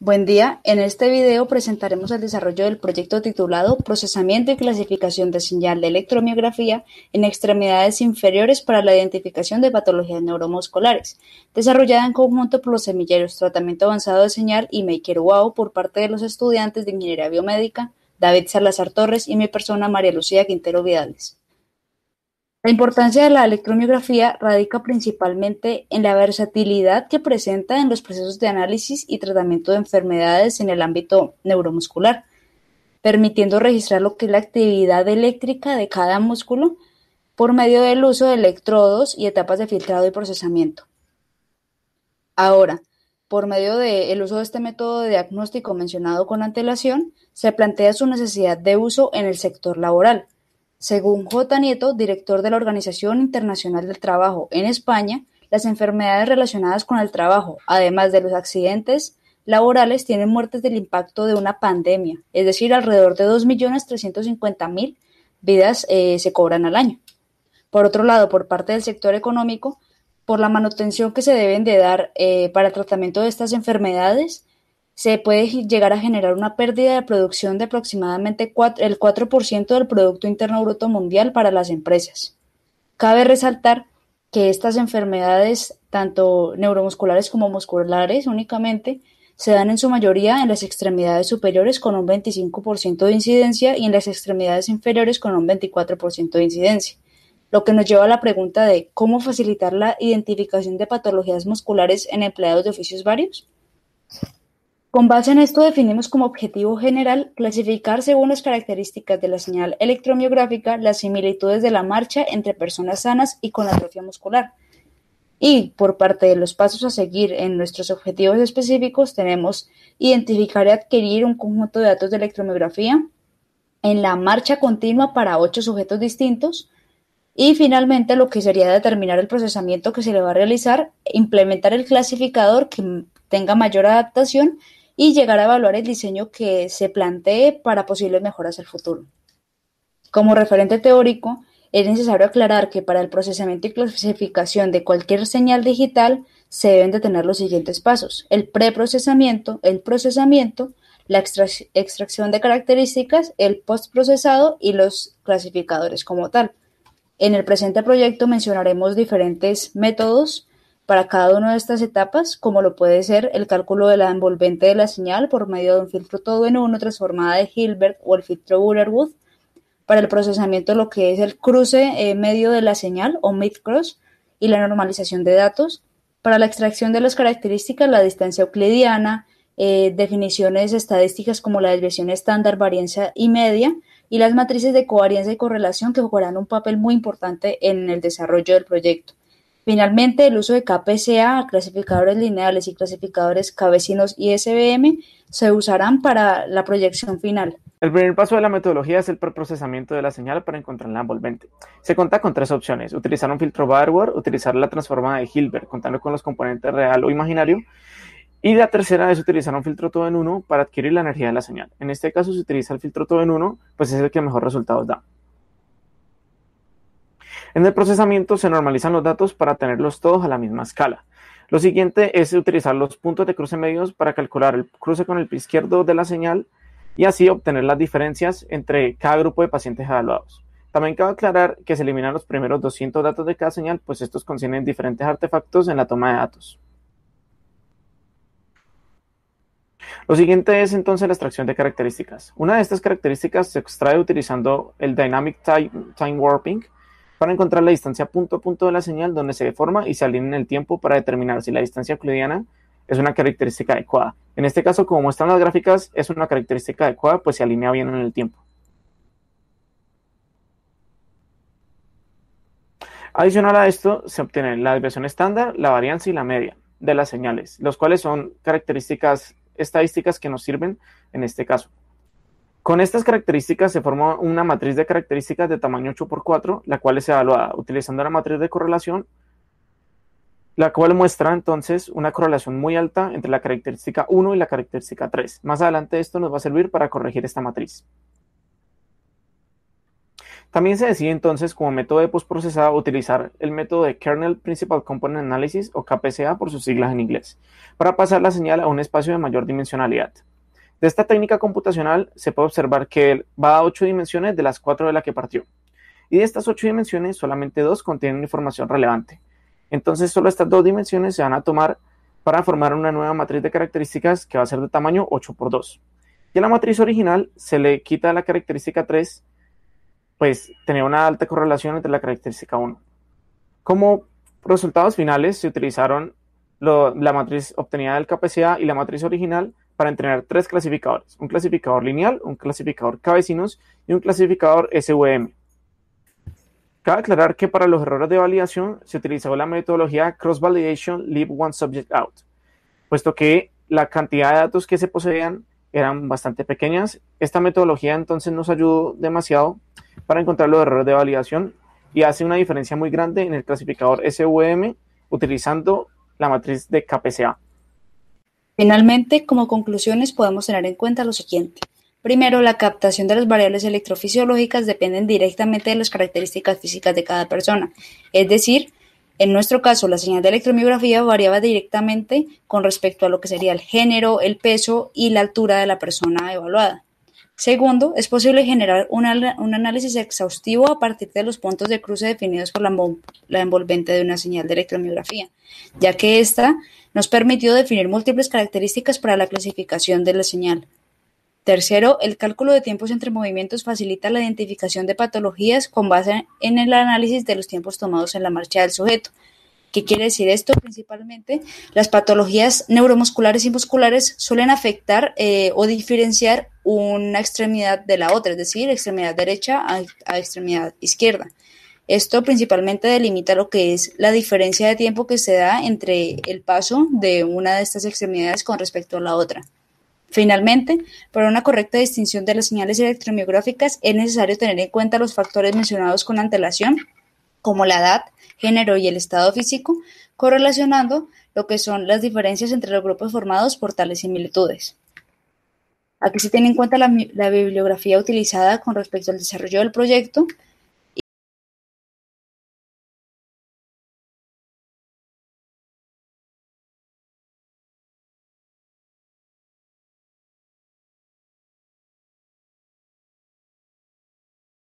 Buen día, en este video presentaremos el desarrollo del proyecto titulado Procesamiento y clasificación de señal de electromiografía en extremidades inferiores para la identificación de patologías neuromusculares, desarrollada en conjunto por los semilleros Tratamiento Avanzado de Señal y Maker UAO por parte de los estudiantes de Ingeniería Biomédica, David Salazar Torres y mi persona María Lucía Quintero Vidales. La importancia de la electromiografía radica principalmente en la versatilidad que presenta en los procesos de análisis y tratamiento de enfermedades en el ámbito neuromuscular, permitiendo registrar lo que es la actividad eléctrica de cada músculo por medio del uso de electrodos y etapas de filtrado y procesamiento. Ahora, por medio del uso de este método de diagnóstico mencionado con antelación, se plantea su necesidad de uso en el sector laboral. Según J. Nieto, director de la Organización Internacional del Trabajo en España, las enfermedades relacionadas con el trabajo, además de los accidentes laborales, tienen muertes del impacto de una pandemia, es decir, alrededor de 2.350.000 vidas se cobran al año. Por otro lado, por parte del sector económico, por la manutención que se deben de dar para el tratamiento de estas enfermedades, se puede llegar a generar una pérdida de producción de aproximadamente el 4% del Producto Interno Bruto Mundial para las empresas. Cabe resaltar que estas enfermedades, tanto neuromusculares como musculares únicamente, se dan en su mayoría en las extremidades superiores con un 25% de incidencia y en las extremidades inferiores con un 24% de incidencia, lo que nos lleva a la pregunta de ¿cómo facilitar la identificación de patologías musculares en empleados de oficios varios? Con base en esto definimos como objetivo general clasificar según las características de la señal electromiográfica las similitudes de la marcha entre personas sanas y con atrofia muscular. Y por parte de los pasos a seguir en nuestros objetivos específicos tenemos identificar y adquirir un conjunto de datos de electromiografía en la marcha continua para 8 sujetos distintos y finalmente lo que sería determinar el procesamiento que se le va a realizar, implementar el clasificador que tenga mayor adaptación y llegar a evaluar el diseño que se plantee para posibles mejoras al futuro. Como referente teórico, es necesario aclarar que para el procesamiento y clasificación de cualquier señal digital se deben de tener los siguientes pasos: el preprocesamiento, el procesamiento, la extracción de características, el postprocesado y los clasificadores como tal. En el presente proyecto mencionaremos diferentes métodos para cada una de estas etapas, como lo puede ser el cálculo de la envolvente de la señal por medio de un filtro todo en uno transformada de Hilbert o el filtro Butterworth, para el procesamiento lo que es el cruce medio de la señal o mid-cross y la normalización de datos, para la extracción de las características, la distancia euclidiana, definiciones estadísticas como la desviación estándar, varianza y media, y las matrices de covarianza y correlación que jugarán un papel muy importante en el desarrollo del proyecto. Finalmente, el uso de KPCA, clasificadores lineales y clasificadores K-vecinos y SVM se usarán para la proyección final. El primer paso de la metodología es el preprocesamiento de la señal para encontrar la envolvente. Se cuenta con 3 opciones: utilizar un filtro Butterworth, utilizar la transformada de Hilbert, contando con los componentes real o imaginario, y la tercera es utilizar un filtro todo en uno para adquirir la energía de la señal. En este caso, si utiliza el filtro todo en uno, pues es el que mejor resultados da. En el procesamiento se normalizan los datos para tenerlos todos a la misma escala. Lo siguiente es utilizar los puntos de cruce medios para calcular el cruce con el pie izquierdo de la señal y así obtener las diferencias entre cada grupo de pacientes evaluados. También cabe aclarar que se eliminan los primeros 200 datos de cada señal, pues estos contienen diferentes artefactos en la toma de datos. Lo siguiente es entonces la extracción de características. Una de estas características se extrae utilizando el Dynamic Time Warping para encontrar la distancia punto a punto de la señal donde se deforma y se alinea en el tiempo para determinar si la distancia euclidiana es una característica adecuada. En este caso, como muestran las gráficas, es una característica adecuada, pues se alinea bien en el tiempo. Adicional a esto, se obtiene la desviación estándar, la varianza y la media de las señales, los cuales son características estadísticas que nos sirven en este caso. Con estas características se forma una matriz de características de tamaño 8x4, la cual es evaluada utilizando la matriz de correlación, la cual muestra entonces una correlación muy alta entre la característica 1 y la característica 3. Más adelante esto nos va a servir para corregir esta matriz. También se decide entonces como método de postprocesado utilizar el método de Kernel Principal Component Analysis o KPCA por sus siglas en inglés, para pasar la señal a un espacio de mayor dimensionalidad. De esta técnica computacional se puede observar que va a 8 dimensiones de las 4 de la que partió. Y de estas 8 dimensiones, solamente 2 contienen información relevante. Entonces, solo estas 2 dimensiones se van a tomar para formar una nueva matriz de características que va a ser de tamaño 8 por 2. Y a la matriz original se le quita la característica 3, pues tenía una alta correlación entre la característica 1. Como resultados finales se utilizaron la matriz obtenida del KPCA y la matriz original para entrenar 3 clasificadores: un clasificador lineal, un clasificador K-vecinos y un clasificador SVM. Cabe aclarar que para los errores de validación se utilizó la metodología Cross Validation Leave One Subject Out, puesto que la cantidad de datos que se poseían eran bastante pequeñas. Esta metodología entonces nos ayudó demasiado para encontrar los errores de validación y hace una diferencia muy grande en el clasificador SVM utilizando la matriz de KPCA. Finalmente, como conclusiones podemos tener en cuenta lo siguiente. Primero, la captación de las variables electrofisiológicas dependen directamente de las características físicas de cada persona. Es decir, en nuestro caso, la señal de electromiografía variaba directamente con respecto a lo que sería el género, el peso y la altura de la persona evaluada. Segundo, es posible generar un análisis exhaustivo a partir de los puntos de cruce definidos por la envolvente de una señal de electromiografía, ya que ésta nos permitió definir múltiples características para la clasificación de la señal. Tercero, el cálculo de tiempos entre movimientos facilita la identificación de patologías con base en el análisis de los tiempos tomados en la marcha del sujeto. ¿Qué quiere decir esto? Principalmente, las patologías neuromusculares y musculares suelen afectar o diferenciar una extremidad de la otra, es decir, extremidad derecha a extremidad izquierda. Esto principalmente delimita lo que es la diferencia de tiempo que se da entre el paso de una de estas extremidades con respecto a la otra. Finalmente, para una correcta distinción de las señales electromiográficas es necesario tener en cuenta los factores mencionados con antelación, como la edad, género y el estado físico, correlacionando lo que son las diferencias entre los grupos formados por tales similitudes. Aquí se tiene en cuenta la bibliografía utilizada con respecto al desarrollo del proyecto,